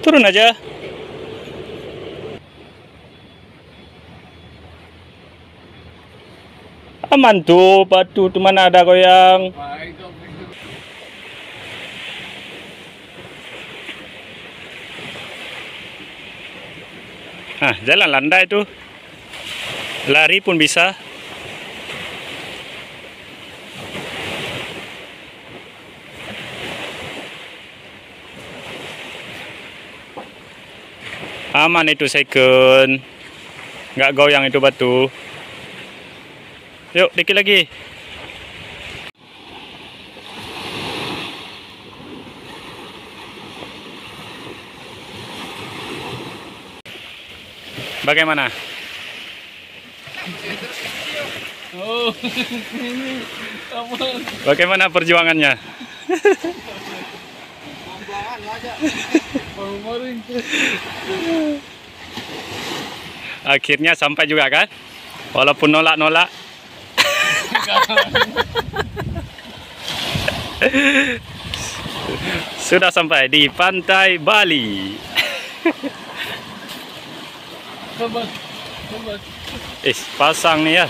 Turun aja. Aman tuh, batu tuh mana ada goyang. Nah, jalan landai tuh. Lari pun bisa. Aman itu second. Nggak goyang itu batu. Yuk, dikit lagi. Bagaimana? Oh, Bagaimana perjuangannya? Akhirnya sampai juga kan? Walaupun nolak-nolak. Sudah sampai di pantai Bali. Sobat. Pasang nih ya.